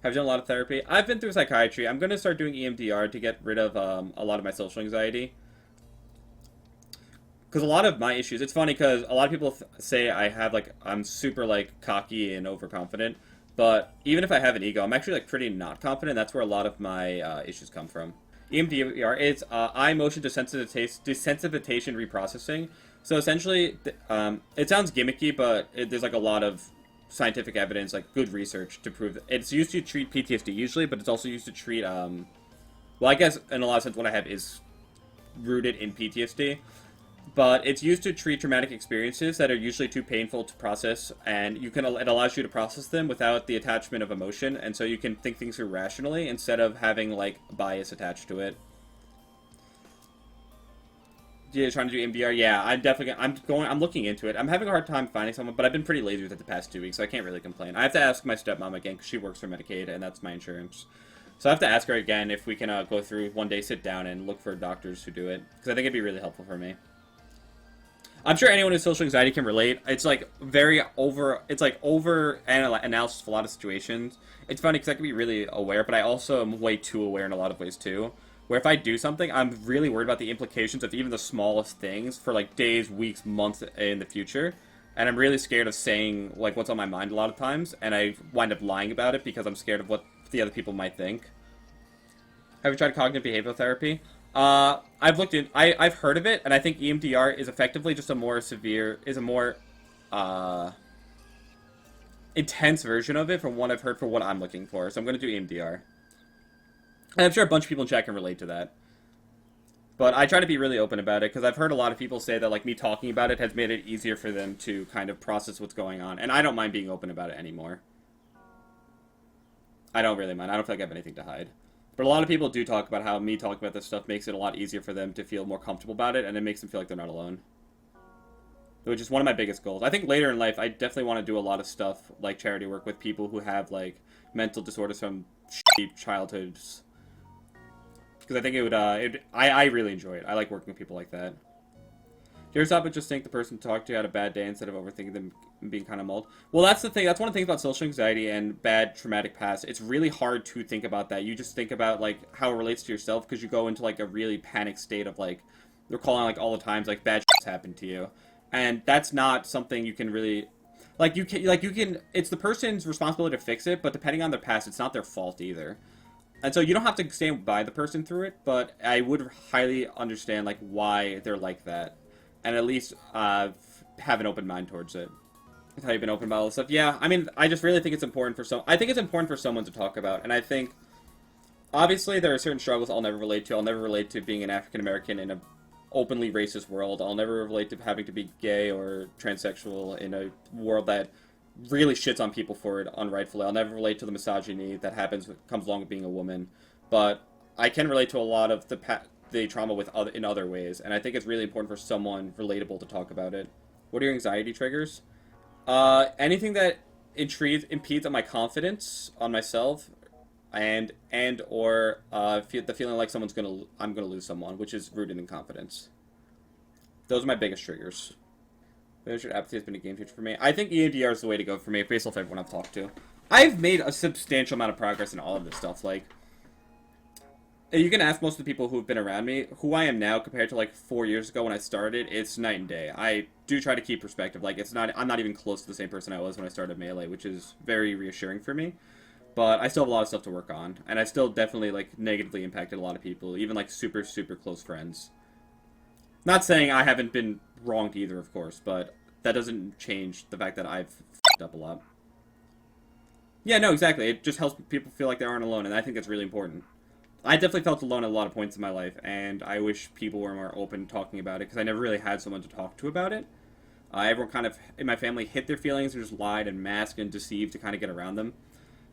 Have you done a lot of therapy? I've been through psychiatry. I'm going to start doing EMDR to get rid of a lot of my social anxiety. Because a lot of my issues, it's funny because a lot of people say I have like, I'm super like cocky and overconfident. But even if I have an ego, I'm actually like pretty not confident. That's where a lot of my issues come from. EMDR is eye motion desensitization reprocessing. So essentially, it sounds gimmicky, but there's like a lot of scientific evidence, like good research to prove that it's used to treat PTSD usually, but it's also used to treat well, I guess in a lot of sense what I have is rooted in PTSD, but it's used to treat traumatic experiences that are usually too painful to process, and it allows you to process them without the attachment of emotion, and so you can think things through rationally instead of having like bias attached to it. Yeah, trying to do MDR. Yeah, I'm looking into it. I'm having a hard time finding someone, but I've been pretty lazy with it the past 2 weeks, so I can't really complain. I have to ask my stepmom again because she works for Medicaid, and that's my insurance. So I have to ask her again if we can go through one day, sit down, and look for doctors who do it, because I think it'd be really helpful for me. I'm sure anyone with social anxiety can relate. It's like it's like over analysis of a lot of situations. It's funny because I can be really aware, but I also am way too aware in a lot of ways too. Where if I do something, I'm really worried about the implications of even the smallest things for like days, weeks, months in the future. And I'm really scared of saying like what's on my mind a lot of times, and I wind up lying about it because I'm scared of what the other people might think. Have you tried cognitive behavioral therapy? I've heard of it, and I think EMDR is effectively just a more uh, intense version of it from what I've heard for what I'm looking for. So I'm going to do EMDR. And I'm sure a bunch of people in chat can relate to that. But I try to be really open about it because I've heard a lot of people say that like me talking about it has made it easier for them to kind of process what's going on, and I don't mind being open about it anymore. I don't really mind. I don't feel like I have anything to hide. But a lot of people do talk about how me talking about this stuff makes it a lot easier for them to feel more comfortable about it, and it makes them feel like they're not alone. Which is one of my biggest goals. I think later in life, I definitely want to do a lot of stuff like charity work with people who have like mental disorders from shitty childhoods. Because I think I really enjoy it. I like working with people like that. Do you ever stop and just think the person to talk to had a bad day instead of overthinking them being kind of mauled? Well, that's the thing. That's one of the things about social anxiety and bad traumatic past. It's really hard to think about that. You just think about like how it relates to yourself because you go into like a really panic state of like recalling like all the times like bad shit's happened to you, and that's not something you can really you can. It's the person's responsibility to fix it, but depending on their past, it's not their fault either. And so you don't have to stand by the person through it, but I would highly understand like why they're like that, and at least have an open mind towards it. That's how you've been open about all this stuff. Yeah, I mean, I just really think it's important for some. I think it's important for someone to talk about, and I think obviously there are certain struggles I'll never relate to. I'll never relate to being an African American in a openly racist world. I'll never relate to having to be gay or transsexual in a world that really shits on people for it unrightfully. I'll never relate to the misogyny that comes along with being a woman, but I can relate to a lot of the trauma in other ways, and I think it's really important for someone relatable to talk about it. What are your anxiety triggers? Anything that impedes on my confidence on myself, or the feeling like I'm gonna lose someone, which is rooted in confidence. Those are my biggest triggers. Leadership apathy has been a game changer for me. I think EMDR is the way to go for me, based off everyone I've talked to. I've made a substantial amount of progress in all of this stuff. Like, you can ask most of the people who've been around me who I am now compared to like 4 years ago when I started. It's night and day. I do try to keep perspective. Like, I'm not even close to the same person I was when I started Melee, which is very reassuring for me. But I still have a lot of stuff to work on, and I still definitely like negatively impacted a lot of people, even like super super close friends. Not saying I haven't been wronged either, of course, but that doesn't change the fact that I've f***ed up a lot. Yeah, no, exactly. It just helps people feel like they aren't alone, and I think that's really important. I definitely felt alone at a lot of points in my life, and I wish people were more open talking about it, because I never really had someone to talk to about it. Everyone kind of, in my family, hid their feelings and just lied and masked and deceived to kind of get around them.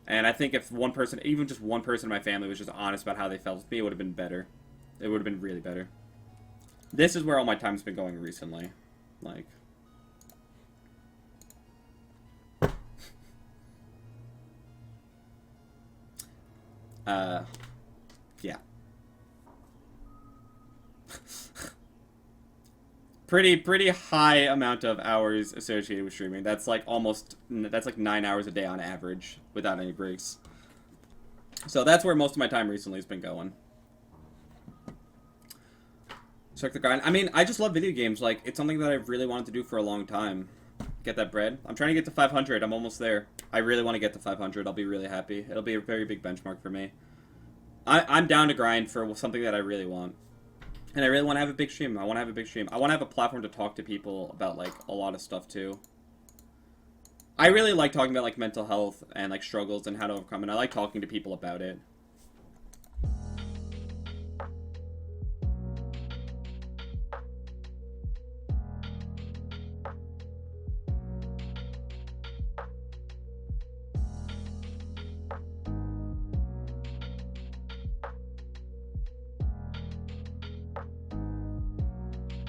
And I think if one person, even just one person in my family, was just honest about how they felt with me, it would have been better. It would have been really better. This is where all my time's been going recently. Like, yeah. Pretty high amount of hours associated with streaming. That's like 9 hours a day on average without any breaks. So that's where most of my time recently has been going. Check the grind. I mean, I just love video games. Like, it's something that I've really wanted to do for a long time. Get that bread. I'm trying to get to 500. I'm almost there. I really want to get to 500. I'll be really happy. It'll be a very big benchmark for me. I'm down to grind for something that I really want. And I really want to have a big stream. I want to have a big stream. I want to have a platform to talk to people about, like, a lot of stuff, too. I really like talking about, like, mental health and, like, struggles and how to overcome it. I like talking to people about it.